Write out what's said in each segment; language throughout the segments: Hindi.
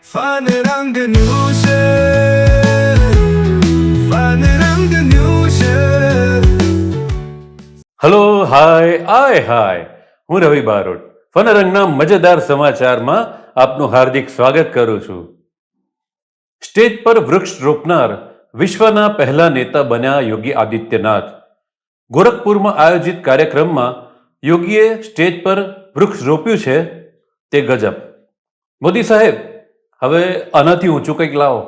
Fun rang news Fun rang news hello hi hi હું રવિ બારોટ ફનરંગના મજેદાર સમાચારમાં આપનું હાર્દિક સ્વાગત કરું છું. સ્ટેજ પર વૃક્ષ રોપનાર વિશ્વના પહેલા નેતા બન્યા યોગી આદિત્યનાથ. ગોરખપુરમાં આયોજિત કાર્યક્રમમાં યોગીએ સ્ટેજ પર વૃક્ષ રોપ્યું છે તે ગજબ. મોદી સાહેબ, હવે આનાથી ઊંચું કંઈક લાવો.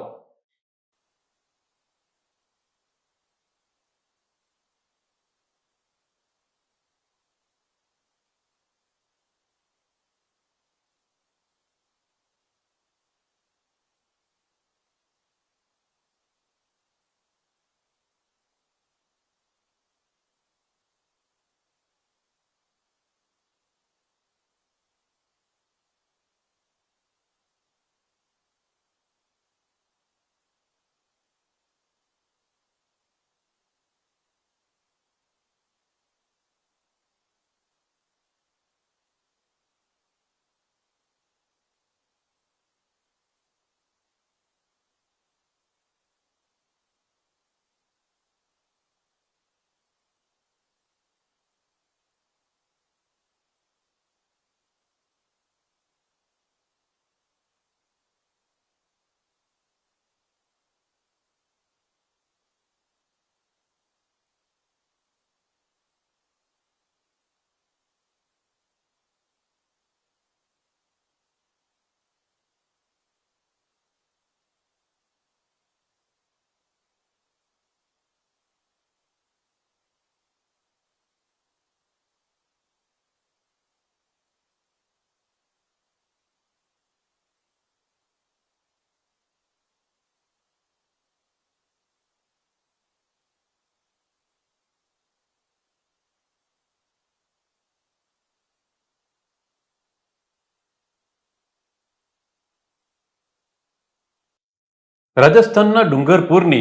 રાજસ્થાનના ડુંગરપુરની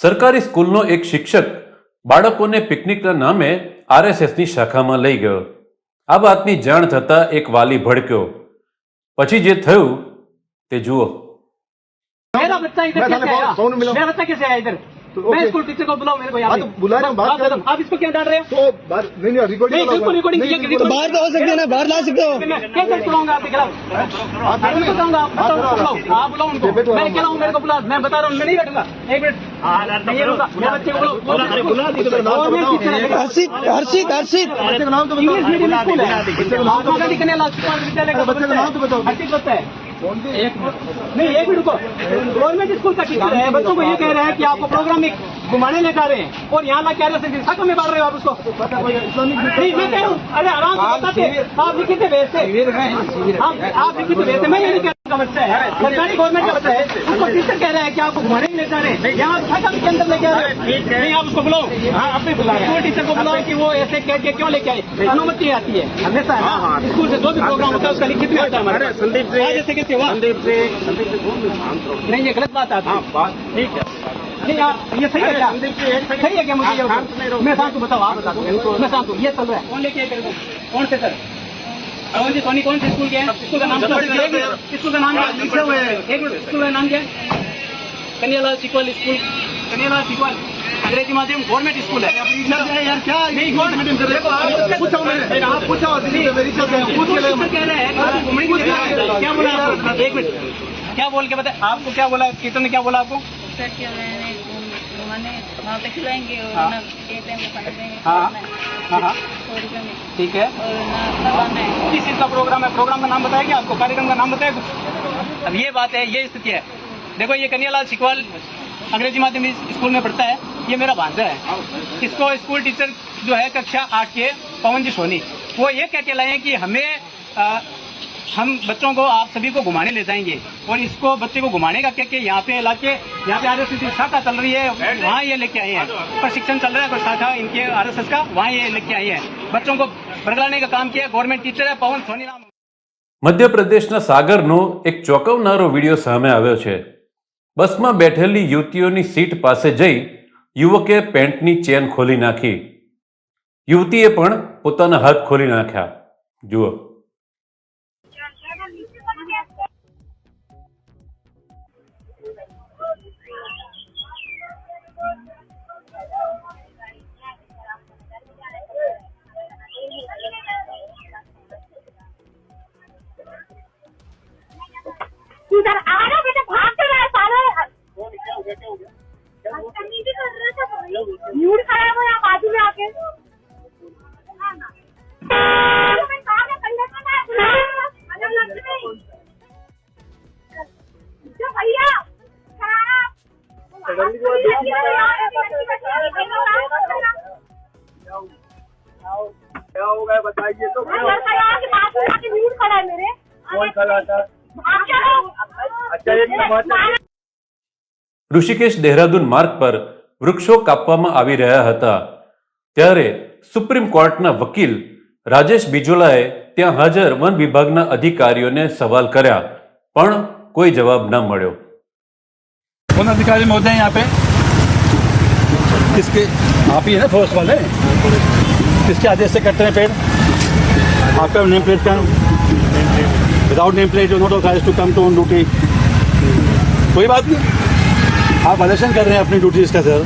સરકારી સ્કૂલનો એક શિક્ષક બાળકોને પિકનિકના નામે આરએસએસની શાખામાં લઈ ગયો. આ વાતની જાણ થતાં એક વાલી ભડક્યો. પછી જે થયું તે જુઓ. मेरा बच्चा इधर कैसे आया? मेरा बच्चा कैसे आया इधर? मैं स्कूल टीचर को बुलाओ मेरे को यहाँ पे। बुला रहे हैं, बात कर रहे हैं। आप इसको क्यों डाल रहे हो? तो नहीं रिकॉर्डिंग नहीं बिल्कुल रिकॉर्डिंग कीजिए। तो बाहर तो हो सकते हैं ना, बाहर ला सकते हो। कैसे बुलाऊंगा आपके खिलाफ? मैं बताऊंगा, आप बताओ उनको बुलाओ। आप बुलाओ उनको। मैं कह रहा हूँ मेरे को बुला, मैं बता रहा हूँ, मैं नहीं बैठूंगा। एक मिनट नहीं रुका, मेरे बच्चे को बुला हर्षित हर्षित हर्षित बच्चे का नाम तो इंग्लिश मीडियम स्कूल है। बच्चे का नाम तो बताओ। विद्यालय का बच्चे का नाम तो बताओ। हर्षित बच्चा है। एक नहीं, एक मिनट रुको। गवर्नमेंट स्कूल का टीचर है, बच्चों को ये कह रहे हैं कि आपको प्रोग्राम में घुमाने लेकर आ रहे हैं और यहाँ ला क्या शाखा में बांट रहे हो आप उसको। नहीं मैं कह रहा हूँ, अरे आराम से बताते, आप लिखित भेजते, आप लिखित भेजते। मैं ये नहीं कह रहा का बच्चा है, सरकारी गवर्नमेंट का बच्चा है, उसको टीचर कह रहे हैं कि आपको घुमाने ले जा रहे हैं, यहाँ शाखा के अंदर लेके आ रहे हैं। नहीं आप उसको बुलाओ। हाँ आप बुला रहे हैं, स्कूल टीचर को बुलाओ कि वो ऐसे कह के क्यों लेके आए। अनुमति आती है हमेशा स्कूल से जो भी प्रोग्राम होता है उसका लिखित भी आता है हमारे। संदीप जैसे कैसे हुआ नहीं, ये गलत बात आती है। ठीक है नहीं आप ये सही है क्या? सही है क्या? मुझे मैं शांत हूँ, बताओ आप बता दो। मैं शांत हूँ, ये चल रहा है। कौन लेके आए तेरे को? कौन से सर? कौन जी सोनी कौन से स्कूल के हैं? स्कूल का नाम स्कूल का नाम क्या? एक मिनट, स्कूल का नाम क्या है? कन्यालाल सिकवल स्कूल, कन्यालाल सिकवल अंग्रेजी माध्यम गवर्नमेंट स्कूल है यार। क्या नहीं गवर्नमेंट पूछा मैंने, आप पूछा कह रहे हैं क्या बोला आपको? एक मिनट क्या बोल के बताए आपको? क्या बोला कीर्तन ने? क्या बोला आपको? सर क्या मैंने मैंने वहाँ पे खिलाएंगे और हाँ। ना कहते हैं खाने देंगे हाँ हाँ 100 रुपये में ठीक है। और ना करवाना है। किस चीज का प्रोग्राम है? प्रोग्राम का नाम बताया क्या आपको? कार्यक्रम का नाम बताया कुछ? अब ये बात है, ये स्थिति है। देखो ये कन्यालाल सिकवाल अंग्रेजी माध्यम स्कूल में पढ़ता है, ये मेरा भांजा है। इसको स्कूल टीचर जो है कक्षा 8 के पवन जी सोनी, वो ये कह के लाए हैं कि हमें हम बच्चों को आप सभी को घुमाने ले जाएंगे और इसको बच्चे को घुमाने का क्या कि यहाँ पे इलाके यहाँ पे आरएसएस की शाखा चल रही है, वहाँ ये लेके आए हैं। प्रशिक्षण चल रहा है, कोई शाखा इनके आरएसएस का, वहाँ ये लेके आए हैं। बच्चों को बरगलाने का काम किया। गवर्नमेंट टीचर है पवन सोनी नाम। મધ્યપ્રદેશના સાગરનો એક ચોંકાવનારો વિડીયો સામે આવ્યો છે. બસમાં બેઠેલી યુવતીઓની સીટ પાસે જઈ યુવકે પેન્ટની ચેન ખોલી નાખી. યુવતીએ પણ પોતાના હાથ ખોલી નાખ્યા. જુઓ. इधर आ रहा बेटा, भाग के रहा सारे मूड खराब हो या बाजू में आके भैया क्या हो गया बताइए तो। मूड खड़ा है मेरे। कौन खड़ा था? अच्छा एक बात ઋષિકેશ દેહરાદૂન માર્ગ પર વૃક્ષો કાપવામાં આવી રહ્યા હતા ત્યારે સુપ્રીમ કોર્ટના વકીલ રાજેશ બિજોલાએ ત્યાં હાજર વન વિભાગના અધિકારીઓને સવાલ કર્યા પણ કોઈ જવાબ ન મળ્યો। कौन अधिकारी महोदय हैं यहाँ पे? किसके? आप ही है ना फॉरेस्ट वाले? किसके आदेश से कटते हैं पेड़? आपका नेम प्लेट का without name plate you not authorized to come to on duty. कोई बात नहीं, आप वायलेशन कर रहे हैं अपनी ड्यूटीज का सर।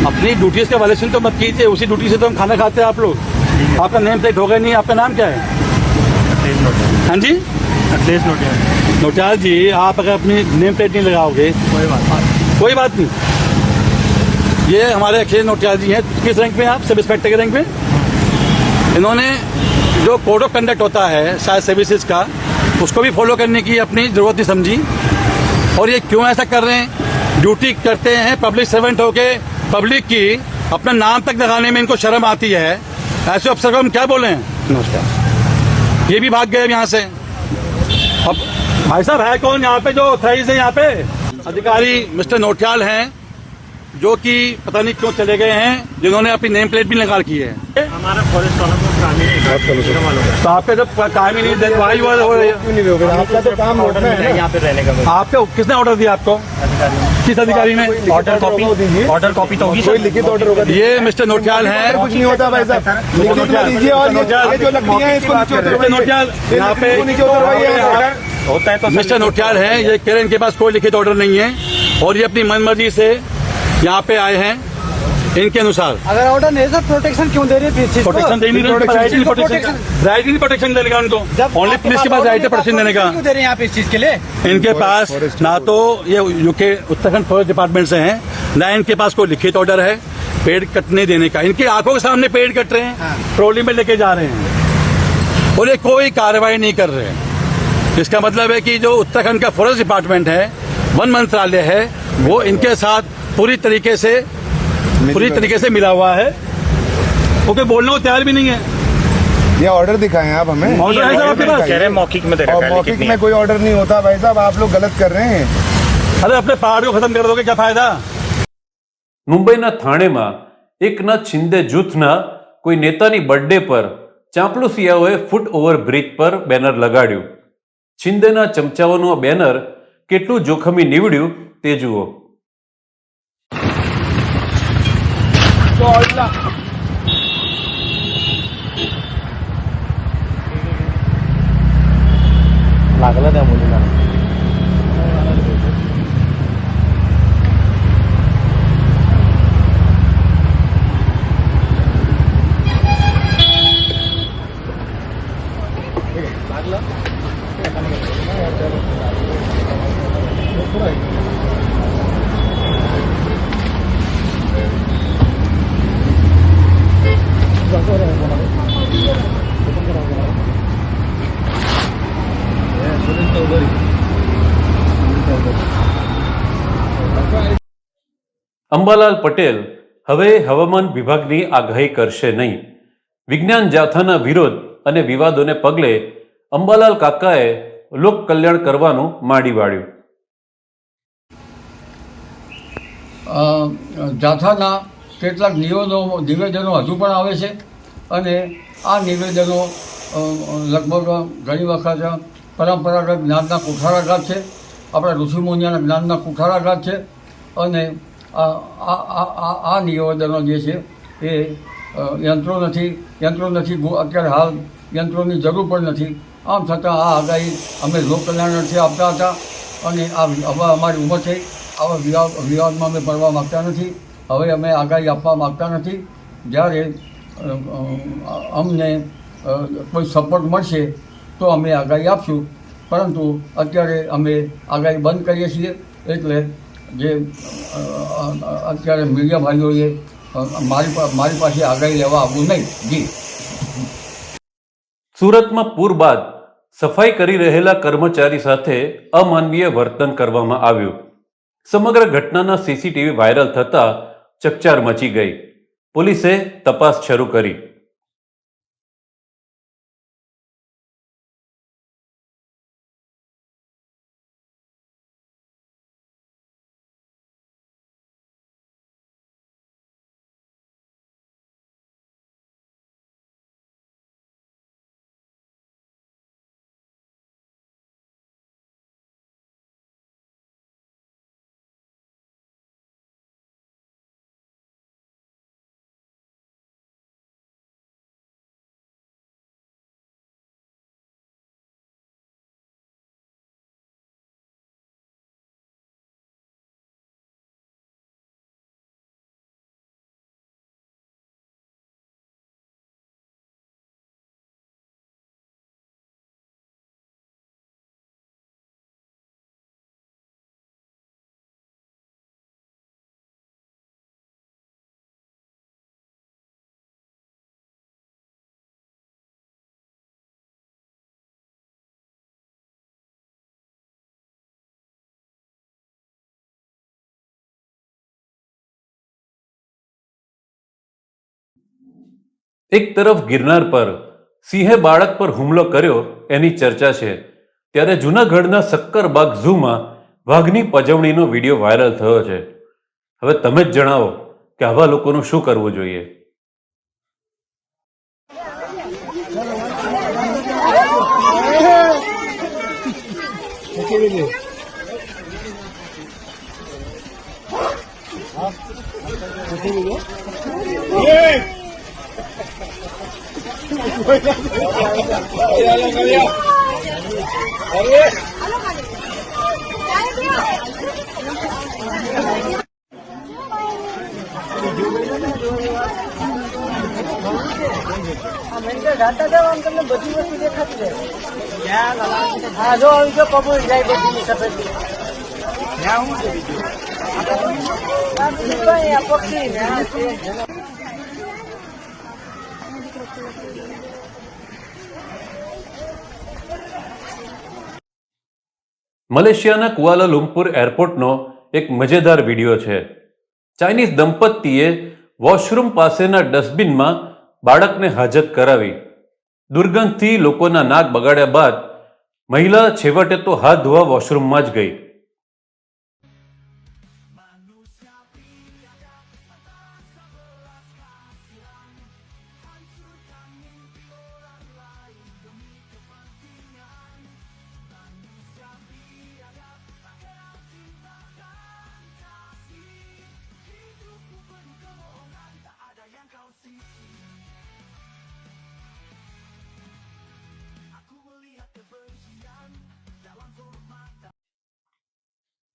अपनी ड्यूटीज का वायलेशन तो मत कीजिए, उसी ड्यूटी से तो हम खाना खाते हैं आप लोग। आपका नेम प्लेट होगा नहीं, आपका नाम क्या है? हाँ जी नोटियाल जी, आप अगर अपनी नेम प्लेट नहीं लगाओगे कोई बात नहीं। ये हमारे अखिलेश नोटियाल जी हैं। किस रैंक में आप? सब इंस्पेक्टर के रैंक में। इन्होंने जो कोड ऑफ कंडक्ट होता है शायद सर्विसेज का, उसको भी फॉलो करने की अपनी जरूरत नहीं समझी। और ये क्यों ऐसा कर रहे हैं? ड्यूटी करते हैं पब्लिक सर्वेंट होके, पब्लिक की अपना नाम तक लगाने में इनको शर्म आती है। ऐसे अफसर को हम क्या बोले? नमस्कार। ये भी भाग गए यहाँ से। अब भाई साहब है कौन यहाँ पे जो ऑथराइज है? यहाँ पे अधिकारी मिस्टर नोटियाल हैं जो कि पता नहीं क्यों चले गए हैं, जिन्होंने अपनी नेम प्लेट भी निकाल की है। हमारा फॉरेस्ट वालों को काम ही नहीं तो आपका जब काम ही नहीं दे भाई हो रही है, आपका तो काम ऑर्डर मिला है यहाँ पे रहने का। आपको किसने ऑर्डर दिया? आपको किस अधिकारी ने? ऑर्डर कॉपी तो होगी कोई लिखित ऑर्डर होगा। ये मिस्टर नोटियाल हैं। कुछ नहीं होता भाई साहब, लिखित में दीजिए और ये जो लकड़ियां हैं इसको नीचे मिस्टर नोटियाल यहाँ पे नीचे उतरवाइए। होता है तो मिस्टर नोटियाल हैं, ये कह रहे हैं इनके पास कोई लिखित ऑर्डर नहीं है और ये अपनी मनमर्जी से यहाँ पे आए हैं इनके अनुसार। अगर ऑर्डर नहीं सर प्रोटेक्शन क्यों दे रहे हैं? प्रोटेक्शन दे नहीं रहे, राइट नहीं प्रोटेक्शन देने का उनको। ओनली पुलिस के पास राइट है प्रोटेक्शन देने का। क्यों दे रहे हैं आप इस चीज के लिए? इनके पास ना तो ये यूके उत्तराखंड फॉरेस्ट डिपार्टमेंट से हैं, ना इनके पास कोई लिखित ऑर्डर है पेड़ कटने देने का। इनकी आंखों के सामने पेड़ कट रहे हैं, ट्रॉली में लेके जा रहे हैं और ये कोई कार्रवाई नहीं कर रहे हैं। इसका मतलब है कि जो उत्तराखंड का फॉरेस्ट डिपार्टमेंट है, वन मंत्रालय है, वो इनके साथ पूरी तरीके से मिला हुआ है। वो कोई बोलने को तैयार भी नहीं है। ये ऑर्डर दिखाएं आप हमें। ऑर्डर है साहब आपके पास? कह रहे हैं मौखिक में दे रखा है, मौखिक लिखित नहीं में है। कोई ऑर्डर नहीं होता भाई साहब, आप लोग गलत कर रहे हैं। अरे अपने पहाड़ को खत्म कर दोगे क्या फायदा? મુંબઈના થાણેમાં એકનાથ શિંદે જૂથના કોઈ નેતાની બર્થડે પર ચાંપલુસિયાઓએ ફૂટ ઓવર બ્રિજ પર બેનર લગાડ્યું। શિંદેના ચમચાઓનું આ બેનર કેટલું જોખમી નીવડ્યું તે જુઓ। लागला त्या मुलीला। અંબાલાલ પટેલ હવે હવામાન વિભાગની આગાહી કરશે નહીં। વિજ્ઞાન જાથાના વિરોધ અને વિવાદોને પગલે અંબાલાલ કાકાએ લોક કલ્યાણ કરવાનું માંડી વાળ્યું। જાથાના કેટલાક નિવેદનો હજુ પણ આવે છે અને આ નિવેદનો લગભગ ઘણી વખત પરંપરાગત જ્ઞાનના કુઠારાઘાત છે, આપણા ઋષિમુનિયાના જ્ઞાનના કુઠારાઘાત છે અને આ નિવેદનો જે છે એ યંત્રો નથી અત્યારે હાલ યંત્રોની જરૂર પણ નથી। આમ છતાં આ આગાહી અમે લોક કલ્યાણ અર્થે આપતા હતા અને હવે અમારી ઉંમર થઈ, આવા વિવાદમાં અમે પડવા માગતા નથી. હવે અમે આગાહી આપવા માગતા નથી. જ્યારે અમને કોઈ સપોર્ટ મળશે તો અમે આગાહી આપશું, પરંતુ અત્યારે અમે આગાહી બંધ કરીએ છીએ. એટલે જે અત્યારે મીડિયા ભાઈઓએ મારી પાસે આગાહી લેવા આવવું નહીં. જી. સુરતમાં પૂર બાદ સફાઈ કરી રહેલા કર્મચારી સાથે અમાનવીય વર્તન કરવામાં આવ્યું. સમગ્ર ઘટનાના સીસીટીવી વાયરલ થતા ચકચાર મચી ગઈ. પોલીસે તપાસ શરૂ કરી. એક તરફ ગિરનાર પર સિંહે બાળક પર હુમલો કર્યો એની ચર્ચા છે, ત્યારે જૂનાગઢના સક્કરબાગ ઝૂમાં વાઘની પજવણીનો વિડીયો વાયરલ થયો છે. હવે તમે જ જણાવો કે આવા લોકોનું શું કરવું જોઈએ. જાતા જાવ આમ તમને બધી વસ્તુ દેખાતી રહે. હા જો આવી જો કબૂલ જાય બધી સફેદ પક્ષી. મલેશિયાના કુઆલાલુમ્પુર એરપોર્ટનો એક મજેદાર વિડીયો છે. ચાઇનીઝ દંપતીએ વોશરૂમ પાસેના ડસ્ટબિનમાં બાળકને હાજત કરાવી. દુર્ગંધથી લોકોના નાક બગાડ્યા બાદ મહિલા છેવટે તો હાથ ધોવા વોશરૂમમાં જ ગઈ.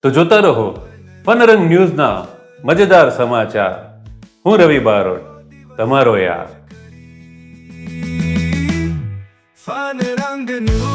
તો જોતા રહો ફનરંગ ન્યૂઝના મજેદાર સમાચાર. હું રવિ બારોટ, તમારો યાર. ફન રંગ ન્યૂઝ.